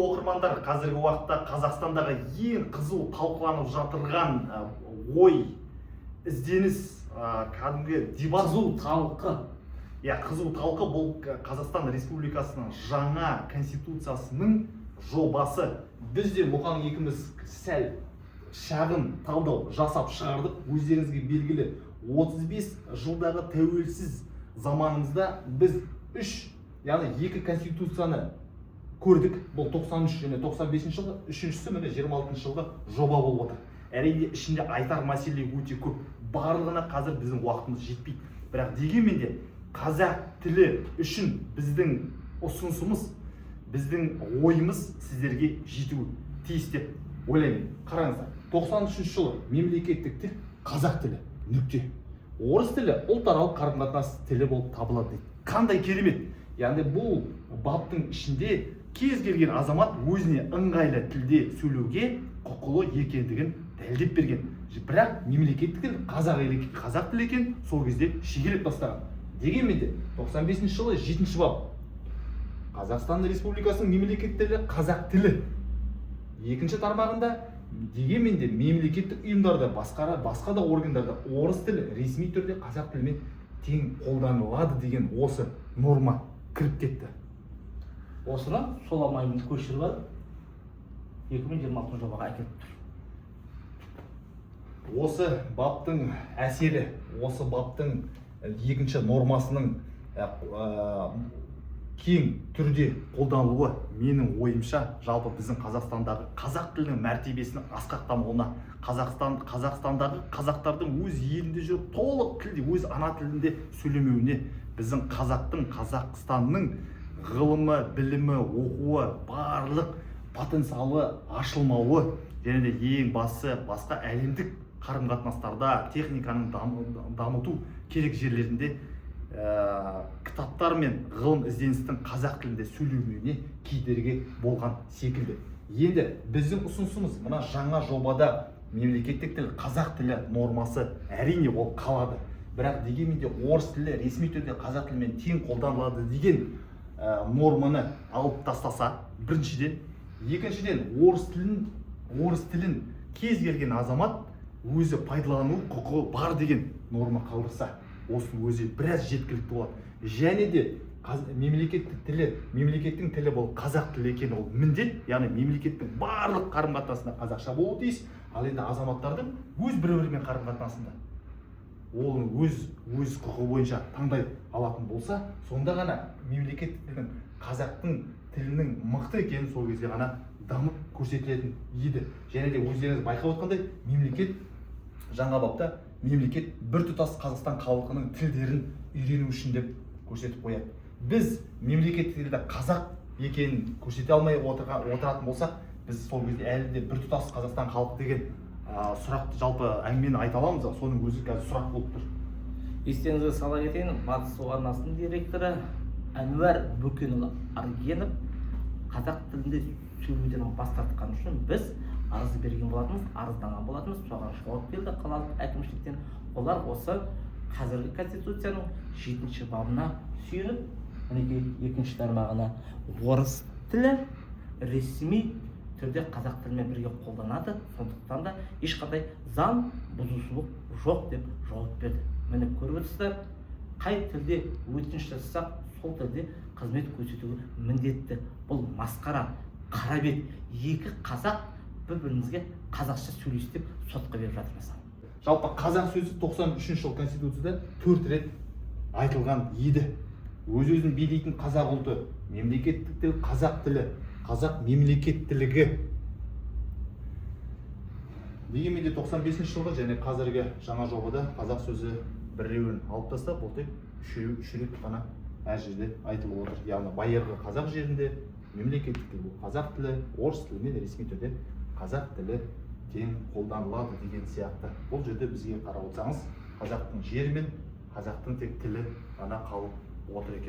Оқырмандар, қазіргі уақытта Қазақстандағы ең қызу талқыланып жатырған ой, ізденіс, кәдімгі дебат. Қызу талқы. Қызу талқы бұл Қазақстан Республикасының жаңа конституциясының жобасы. Біз де мұқан екіміз сәл шағын талдау жасап шығардық. Өздеріңізге белгілі 35 жылдағы тәуелсіз заманымызда біз яғни екі конституцияны көрдік. Бұл 93 және 95 жылғы, үшіншісі міне 26 жылғы жоба болып отыр. Әрине ішінде айтар мәселе өте көп. Барлығына қазір біздің уақытымыз жетпейді. Бірақ дегенмен де қазақ тілі үшін біздің ұсынысымыз, біздің ойымыз сіздерге жетуі тиіс деп ойлаймын. Қараңыздар, 93 жылы мемлекеттік тіл қазақ тілі, нүкте. Орыс тілі ұлтаралық қарым-қатынас тілі болып табылады дейді. Қандай керемет! Яғни бұл баптың ішінде кез келген азамат өзіне ыңғайлы тілде сөйлеуге құқылы екендігін дәлелдеп берген. Бірақ мемлекеттік тіл қазақ тілі екен сол кезде шегелеп тастаған. Дегенмен де 95 жылы 7-ші бап Қазақстан Республикасының мемлекеттік тілі қазақ тілі. Екінші тармағында дегенмен де мемлекеттік ұйымдарда, басқа да органдарда орыс тілі ресми түрде қазақ тілімен тең қолданылады деген осы норма кіріп кетті. Осыны сол алмаймен көшіріп алып 2026 жобаға әкеліп тұр. Осы баптың әсері, осы баптың екінші нормасының кең түрде қолданылуы менің ойымша жалпы біздің Қазақстандағы қазақ тілінің мәртебесінің асқақтамауына, Қазақстандағы қазақтардың өз елінде жүріп толық тілде, өз ана тілінде сөйлемеуіне, біздің Қазақстанның ғылымы, білімі, оқуы, барлық потенциалы ашылмауы, және де ең басы басқа әлемдік қарым-қатынастарда техниканың дамыту керек жерлерінде кітаптар мен ғылым ізденістің қазақ тілінде сөйлемеуіне кедергі болған секілді. Енді біздің ұсынысымыз мына жаңа жобада мемлекеттік тіл қазақ тілі нормасы әрине ол қалады. Бірақ дегенмен де орыс тілі ресми түрде қазақ тілімен тең қолданылады деген норманы алып тастаса, біріншіден, екіншіден орыс тілін кез келген азамат өзі пайдалану құқығы бар деген норма қалдырса, осының өзі біраз жеткілікті болады. Және де мемлекеттің тілі бұл қазақ тілі екен ол міндет, яғни мемлекеттің барлық қарым-қатынасында қазақша болуы тиіс. Ал енді азаматтардың өз бір-бірімен қарым-қатынасында ол өз құқығы бойынша таңдай алатын болса, сонда ғана мемлекеттік тілдің қазақтың тілінің мықты екенін сол кезде ғана дамып көрсетілетін еді. Және де өздеріңіз байқап отқандай, мемлекет жаңа бапта мемлекет біртұтас Қазақстан халқының тілдерін үйрену үшін деп көрсетіп қояды. Біз мемлекеттік тілді қазақ екенін көрсете алмай отыратын болсақ, біз сол кезде әлі де біртұтас Қазақстан халқы деген сұрақты жалпы әңгімені айта аламыз, соның өзі қазір сұрақ болып тұр. Естеріңізге сала кетейін, Батыс су арнасының директоры Әнуар Бөкенұлы Аргенов қазақ тілінде сөйлеуден бас тартқан үшін біз арыз берген болатынбыз, арызданған болатынбыз, соған жауап келді қалалық әкімшіліктен. Олар осы қазіргі конституцияның 7-ші бабына сүйеніп, екінші тармағына орыс тілі ресми түрде қазақ тілімен бірге қолданады, сондықтан да ешқандай заң бұзушылық жоқ деп жауап берді. Міне көріп отырсыздар, қай тілде өтініш жасасақ, сол тілде қызмет көрсетуге міндетті. Бұл масқара, қарабет, екі қазақ бір-бірімізге қазақша сөйлейсіз деп сотқа беріп жатырмыз. Жалпы қазақ сөзі 93 жыл конституцияда 4 рет айтылған еді. Өз-өзін билейтін қазақ ұлты, мемлекеттік тіл қазақ тілі, қазақ мемлекеттілігі. Дегенмен де 95 жылғы және қазіргі жаңа жобада қазақ сөзі біреуін алып тастап, бұл тек үш рет қана әр жерде айтылып отыр. Яғни байырғы қазақ жерінде мемлекеттік тіл қазақ тілі, орыс тілімен ресми түрде қазақ тілі тең қолданылады деген сияқты. Бұл жерде бізге қарап отырсаңыз, қазақтың жері мен қазақтың тек тілі ғана қалып отыр екен.